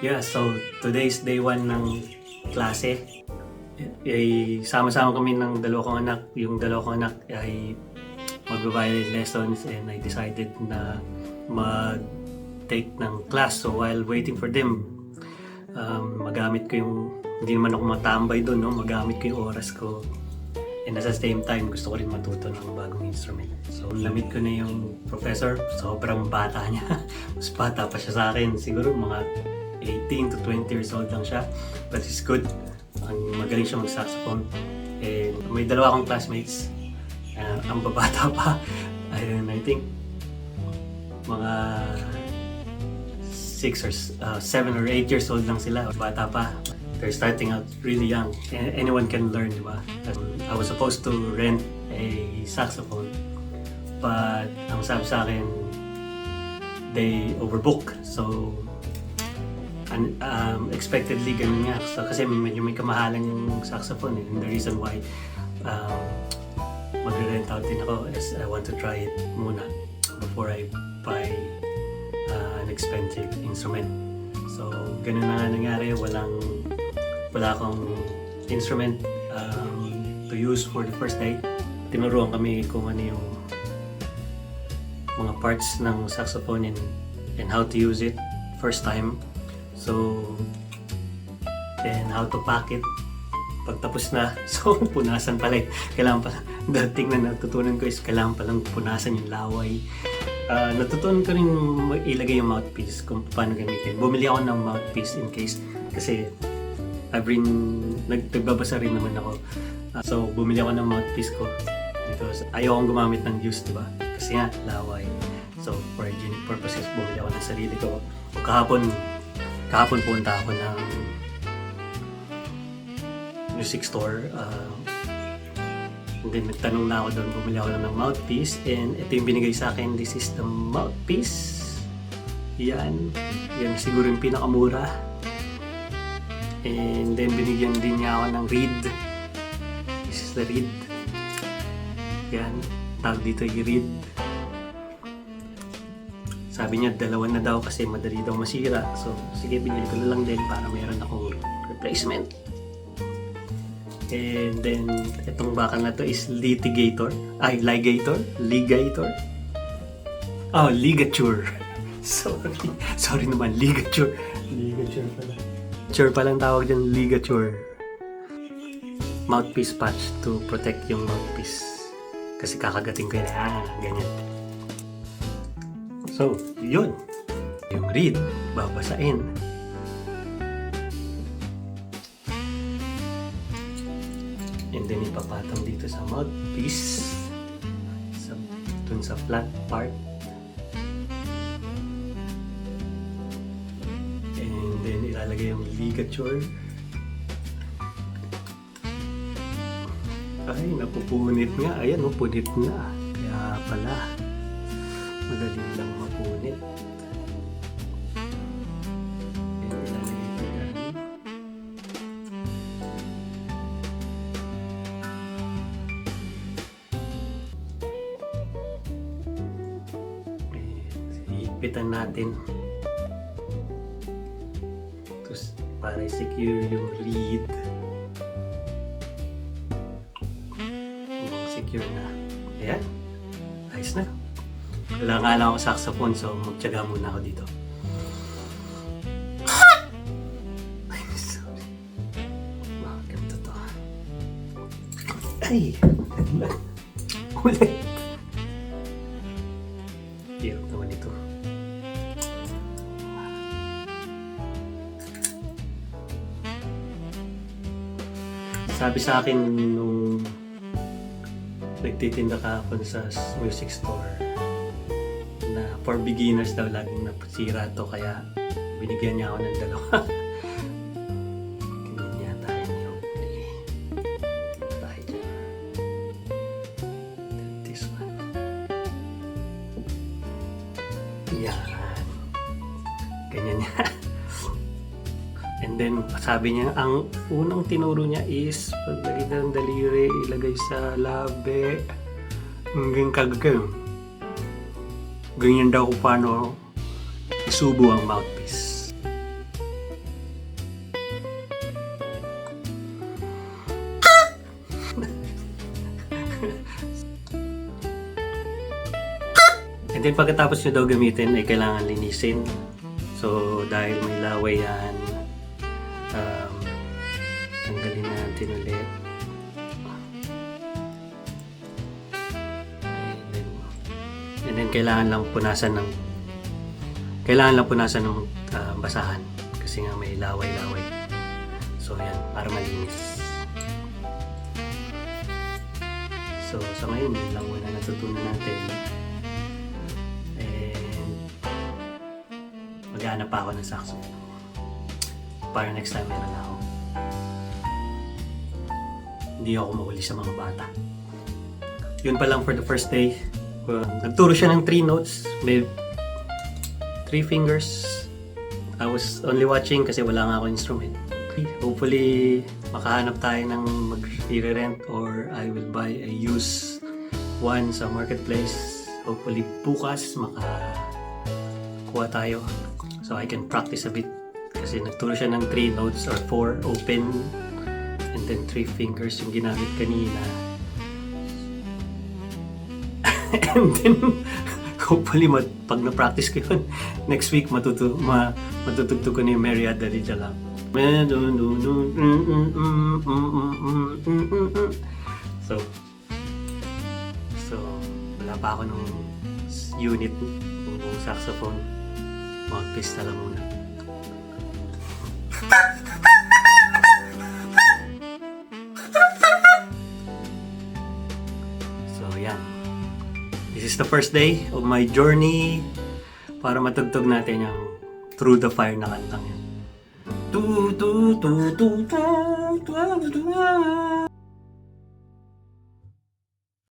Yeah, so today's day 1 ng klase. Sama-sama kami ng dalawa kong anak. Yung dalawa kong anak ay magbabayad lessons and I decided na mag-take ng class. So while waiting for them, magamit ko yung, hindi naman ako matambay doon, no? Magamit ko yung oras ko. And at the same time, gusto ko rin matuto ng bagong instrument. So, lamit ko na yung professor. Sobrang bata niya. Mas bata pa siya sa akin. Siguro mga 18 to 20 years old lang siya. But he's good. Magaling siya mag-saxophone. And may dalawa akong classmates. Ang babata pa. And I think mga 6 or 7 or 8 years old lang sila. Bata pa. They're starting out really young. Anyone can learn, di ba? I was supposed to rent a saxophone. But ang sabi sa akin, they overbook. So, expectedly ganun nga. So, kasi medyo may kamahalan yung saxophone. And the reason why magre-rent out din ako is I want to try it muna before I buy an expensive instrument. So, ganun na nga nangyari. Wala akong instrument to use for the first day. Tinuruan kami kung ano yung mga parts ng saxophone and how to use it first time. So, and how to pack it. Pagtapos na, so punasan pala. Kailangan pa, the thing na natutunan ko is kailangan palang punasan yung laway. Natutunan ko rin ilagay yung mouthpiece kung paano gamitin. Bumili ako ng mouthpiece in case kasi nagbabasa rin naman ako. So, bumili ako ng mouthpiece ko because ayaw akong gumamit ng used, diba? Kasi nga, laway. So, for hygienic purposes, bumili ako ng sarili ko. Kahapon punta ako ng music store. And then, nagtanong na ako doon, bumili ako ng mouthpiece. And ito yung binigay sa akin. This is the mouthpiece. Yan siguro yung pinakamura. And then binigyan din niya ako ng reed. This is the reed. Yan, tawag dito yung reed. Sabi niya dalawa na daw kasi madali daw masira. So sige, binili ko na lang din para mayroon akong replacement. And then itong bakal na to is ligator. Oh, ligature. Sorry naman, ligature. Ligature pala. Ligature palang tawag dyan, ligature. Mouthpiece patch to protect yung mouthpiece. Kasi kakagating ko yun. Ganyan. So, yun. Yung reed, babasain. And then ipapatong dito sa mouthpiece. Dun sa flat part. Then ilalagay yung ligature. Ay, napupunit nga. Ayan, punit na. Kaya pala, madali lang mapunit. Ilalagay ko yan. Ipitan natin. Para i-secure yung reed. Secure na. Ayan. Ayos na. Wala nga lang ako saxophone, so magtiyaga muna ako dito. Ay, sorry. Ganito to. Ay! Ulit. Hirap naman ito. Sabi sa akin nung nagtitinda kahapon sa music store na for beginners daw laging napasira to kaya binigyan niya ako ng dalawa. Ganyan yata yun yung tayo dyan. This one. Yan. Ganyan yan. And then, sabi niya, ang unang tinuro niya is paglagay ng daliri, ilagay sa labi. Hanggang kagagay. Ganyan daw kung paano isubo ang mouthpiece. And then pagkatapos nyo daw gamitin ay kailangan linisin. So dahil may laway yan, tanggalin natin ulit. And then kailangan lang punasan ng basahan kasi nga may laway-laway. So yan, para malinis. So sa ngayon, yun lang muna natutunan natin. And maghanap pa ako ng sakso. Para next time meron ako. Hindi ako mahuli sa mga bata. Yun pa lang for the first day. Nagturo siya ng 3 notes. May 3 fingers. I was only watching kasi wala nga ako instrument. Okay. Hopefully, makahanap tayo ng mag-rent or I will buy a used one sa marketplace. Hopefully, bukas makakuha tayo. So I can practice a bit. Kasi nagturo siya ng 3 notes or 4 open and then 3 fingers yung ginamit kanina. And then, hopefully, pag na-practice ko yun, next week matutugtog ko na yung Meriada di Jalap. So, wala pa ako nung unit, nung saxophone. Mag-pista lang muna. So, yan. This is the first day of my journey para matugtog natin yung Through the Fire na kantang yan.